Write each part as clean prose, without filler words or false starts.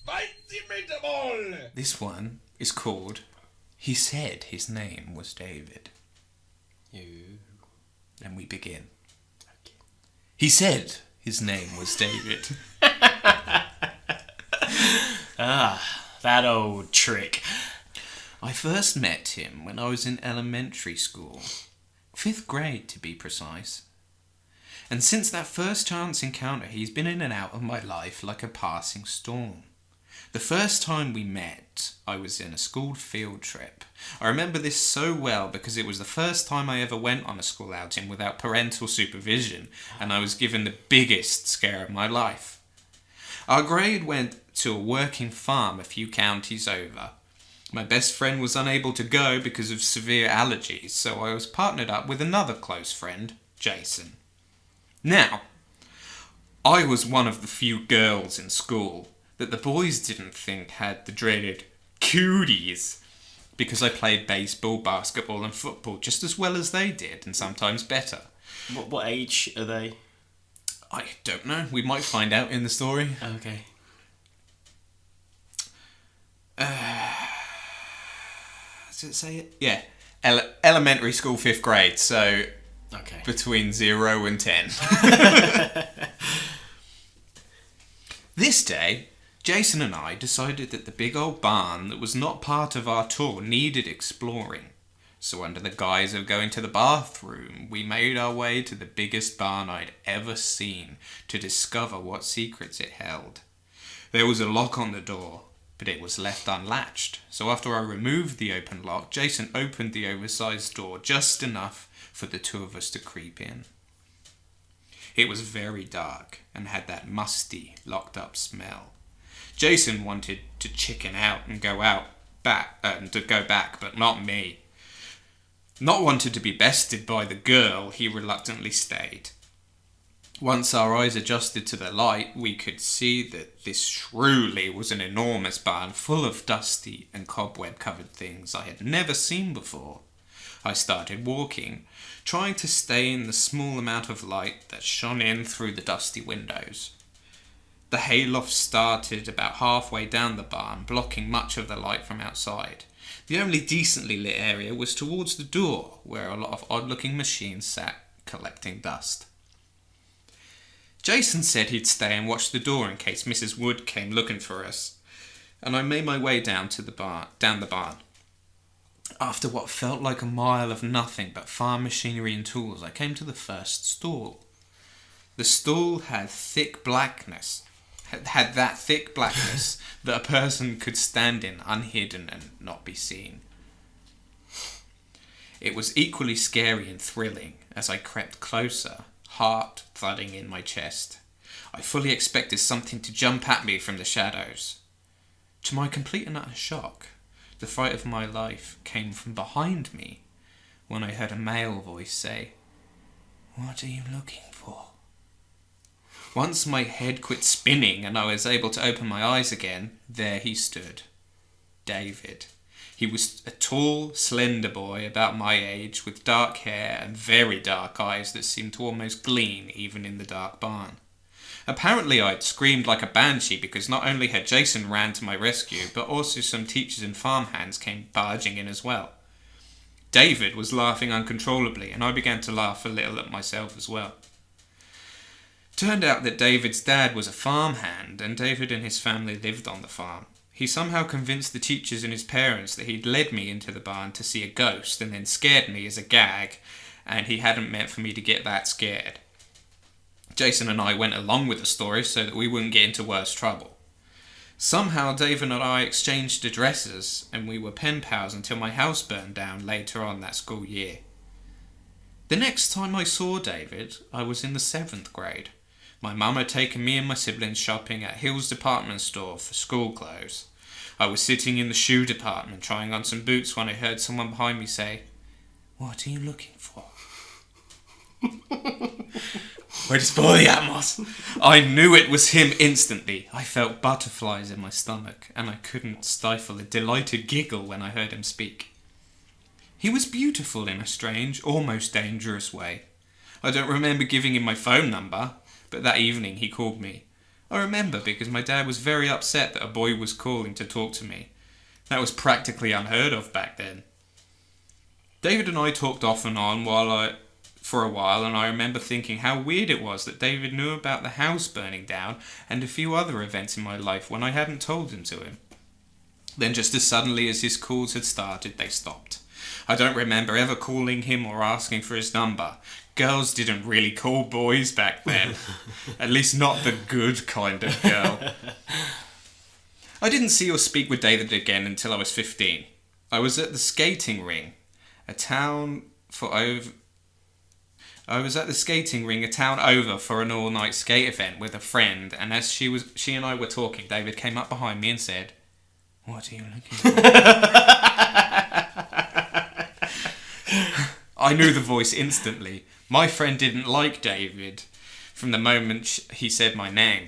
Spicy meatball! This one is called He Said His Name Was David. And we begin. Okay. He said his name was David. That old trick. I first met him when I was in elementary school. 5th grade, to be precise. And since that first chance encounter, he's been in and out of my life like a passing storm. The first time we met, I was in a school field trip. I remember this so well because it was the first time I ever went on a school outing without parental supervision, and I was given the biggest scare of my life. Our grade went to a working farm a few counties over. My best friend was unable to go because of severe allergies, so I was partnered up with another close friend, Jason. Now, I was one of the few girls in school that the boys didn't think had the dreaded cooties, because I played baseball, basketball and football just as well as they did, and sometimes better. What age are they? I don't know. We might find out in the story. Okay. Does it say it? Yeah. Elementary school, 5th grade, so Okay. between 0 and 10. This day, Jason and I decided that the big old barn that was not part of our tour needed exploring. So under the guise of going to the bathroom, we made our way to the biggest barn I'd ever seen to discover what secrets it held. There was a lock on the door, but it was left unlatched. So after I removed the open lock, Jason opened the oversized door just enough for the two of us to creep in. It was very dark and had that musty, locked up smell. Jason wanted to chicken out and go back, but not me. Not wanted to be bested by the girl, he reluctantly stayed. Once our eyes adjusted to the light, we could see that this truly was an enormous barn full of dusty and cobweb-covered things I had never seen before. I started walking, trying to stay in the small amount of light that shone in through the dusty windows. The hayloft started about halfway down the barn, blocking much of the light from outside. The only decently lit area was towards the door, where a lot of odd-looking machines sat collecting dust. Jason said he'd stay and watch the door in case Mrs. Wood came looking for us, and I made my way down the barn. After what felt like a mile of nothing but farm machinery and tools, I came to the first stall. The stall had that thick blackness that a person could stand in unhidden and not be seen. It was equally scary and thrilling as I crept closer, heart thudding in my chest. I fully expected something to jump at me from the shadows. To my complete and utter shock, the fright of my life came from behind me when I heard a male voice say, "What are you looking for?" Once my head quit spinning and I was able to open my eyes again, there he stood. David. He was a tall, slender boy about my age with dark hair and very dark eyes that seemed to almost gleam even in the dark barn. Apparently I'd screamed like a banshee because not only had Jason ran to my rescue, but also some teachers and farmhands came barging in as well. David was laughing uncontrollably and I began to laugh a little at myself as well. Turned out that David's dad was a farmhand and David and his family lived on the farm. He somehow convinced the teachers and his parents that he'd led me into the barn to see a ghost and then scared me as a gag, and he hadn't meant for me to get that scared. Jason and I went along with the story so that we wouldn't get into worse trouble. Somehow David and I exchanged addresses and we were pen pals until my house burned down later on that school year. The next time I saw David, I was in the 7th grade. My mum had taken me and my siblings shopping at Hill's department store for school clothes. I was sitting in the shoe department trying on some boots when I heard someone behind me say, "What are you looking for?" Way to spoil the atmosphere. I knew it was him instantly. I felt butterflies in my stomach, and I couldn't stifle a delighted giggle when I heard him speak. He was beautiful in a strange, almost dangerous way. I don't remember giving him my phone number, but that evening he called me. I remember because my dad was very upset that a boy was calling to talk to me. That was practically unheard of back then. David and I talked off and on for a while, and I remember thinking how weird it was that David knew about the house burning down and a few other events in my life when I hadn't told them to him. Then just as suddenly as his calls had started, they stopped. I don't remember ever calling him or asking for his number. Girls didn't really call boys back then. At least not the good kind of girl. I didn't see or speak with David again until I was 15. I was at the skating ring, a town over for an all-night skate event with a friend, and as she and I were talking, David came up behind me and said, "What are you looking for?" I knew the voice instantly. My friend didn't like David from the moment he said my name.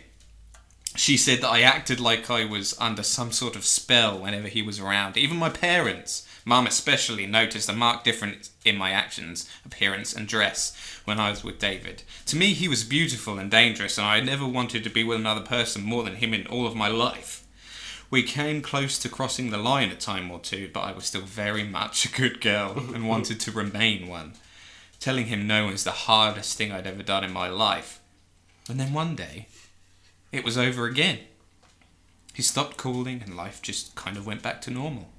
She said that I acted like I was under some sort of spell whenever he was around. Even my parents, Mum especially, noticed a marked difference in my actions, appearance and dress when I was with David. To me, he was beautiful and dangerous, and I never wanted to be with another person more than him in all of my life. We came close to crossing the line a time or two, but I was still very much a good girl and wanted to remain one. Telling him no was the hardest thing I'd ever done in my life. And then one day, it was over again. He stopped calling and life just kind of went back to normal.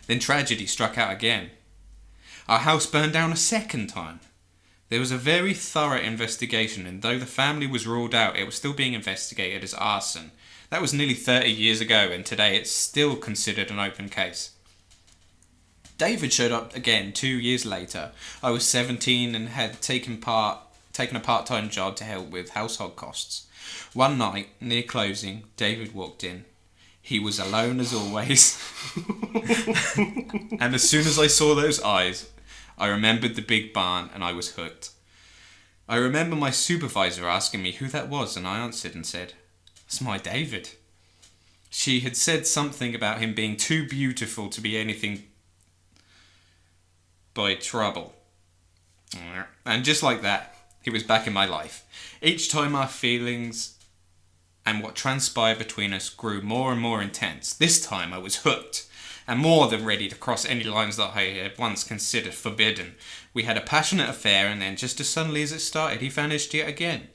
Then tragedy struck out again. Our house burned down a second time. There was a very thorough investigation, and though the family was ruled out, it was still being investigated as arson. That was nearly 30 years ago, and today it's still considered an open case. David showed up again 2 years later. I was 17 and had taken a part-time job to help with household costs. One night, near closing, David walked in. He was alone as always. And as soon as I saw those eyes, I remembered the big barn and I was hooked. I remember my supervisor asking me who that was, and I answered and said, "It's my David." She had said something about him being too beautiful to be anything by trouble. And just like that, he was back in my life. Each time our feelings and what transpired between us grew more and more intense. This time I was hooked, and more than ready to cross any lines that I had once considered forbidden. We had a passionate affair, and then just as suddenly as it started, he vanished yet again.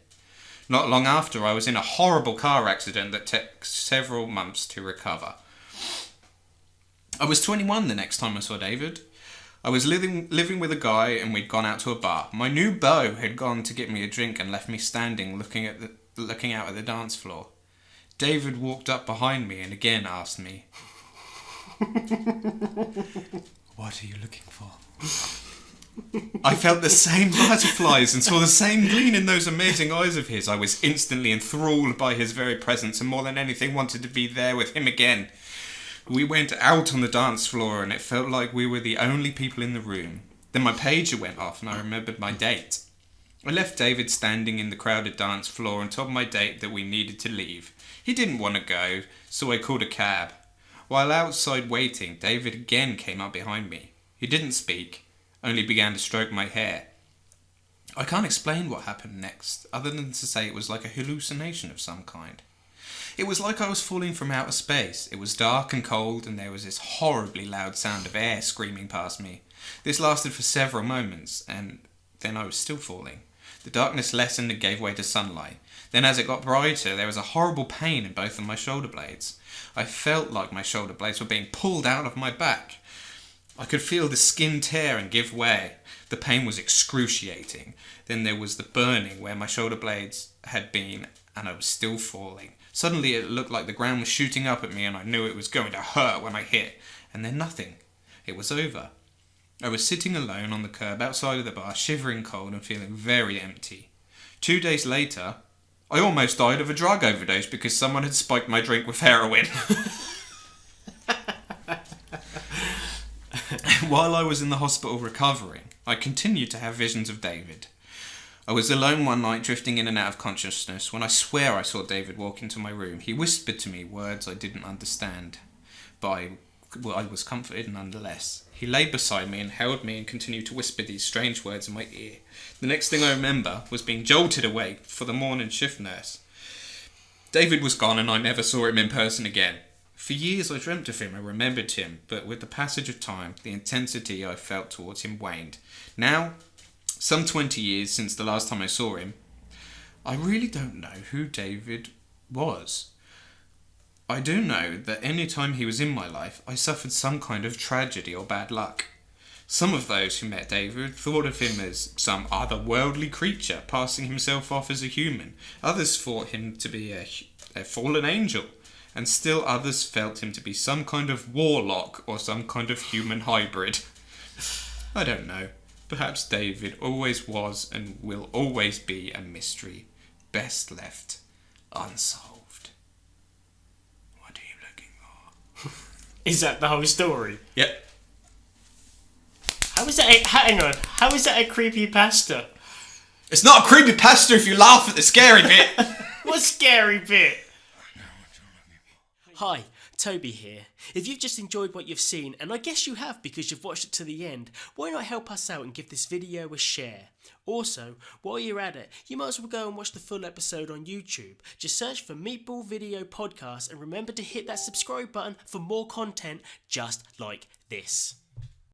Not long after, I was in a horrible car accident that took several months to recover. I was 21 the next time I saw David. I was living with a guy, and we'd gone out to a bar. My new beau had gone to get me a drink and left me standing looking out at the dance floor. David walked up behind me and again asked me, "What are you looking for?" I felt the same butterflies and saw the same gleam in those amazing eyes of his. I was instantly enthralled by his very presence, and more than anything wanted to be there with him again. We went out on the dance floor, and it felt like we were the only people in the room. Then my pager went off, and I remembered my date. I left David standing in the crowded dance floor and told my date that we needed to leave. He didn't want to go, so I called a cab. While outside waiting, David again came up behind me. He didn't speak, only began to stroke my hair. I can't explain what happened next, other than to say it was like a hallucination of some kind. It was like I was falling from outer space. It was dark and cold, and there was this horribly loud sound of air screaming past me. This lasted for several moments, and then I was still falling. The darkness lessened and gave way to sunlight. Then as it got brighter, there was a horrible pain in both of my shoulder blades. I felt like my shoulder blades were being pulled out of my back. I could feel the skin tear and give way. The pain was excruciating. Then there was the burning where my shoulder blades had been, and I was still falling. Suddenly it looked like the ground was shooting up at me, and I knew it was going to hurt when I hit. And then nothing. It was over. I was sitting alone on the curb outside of the bar, shivering cold and feeling very empty. 2 days later, I almost died of a drug overdose because someone had spiked my drink with heroin. While I was in the hospital recovering, I continued to have visions of David. I was alone one night, drifting in and out of consciousness, when I swear I saw David walk into my room. He whispered to me words I didn't understand, but I was comforted nonetheless. He lay beside me and held me and continued to whisper these strange words in my ear. The next thing I remember was being jolted awake for the morning shift nurse. David was gone and I never saw him in person again. For years I dreamt of him and remembered him, but with the passage of time, the intensity I felt towards him waned. Now, some 20 years since the last time I saw him, I really don't know who David was. I do know that any time he was in my life, I suffered some kind of tragedy or bad luck. Some of those who met David thought of him as some otherworldly creature passing himself off as a human. Others thought him to be a fallen angel. And still others felt him to be some kind of warlock or some kind of human hybrid. I don't know. Perhaps David always was and will always be a mystery, best left unsolved. What are you looking for? Is that the whole story? Yep. How is that? Hang on. How is that a creepypasta? It's not a creepypasta if you laugh at the scary bit. What scary bit? Hi, Toby here. If you've just enjoyed what you've seen, and I guess you have because you've watched it to the end, why not help us out and give this video a share? Also, while you're at it, you might as well go and watch the full episode on YouTube. Just search for Meatball Video Podcast and remember to hit that subscribe button for more content just like this.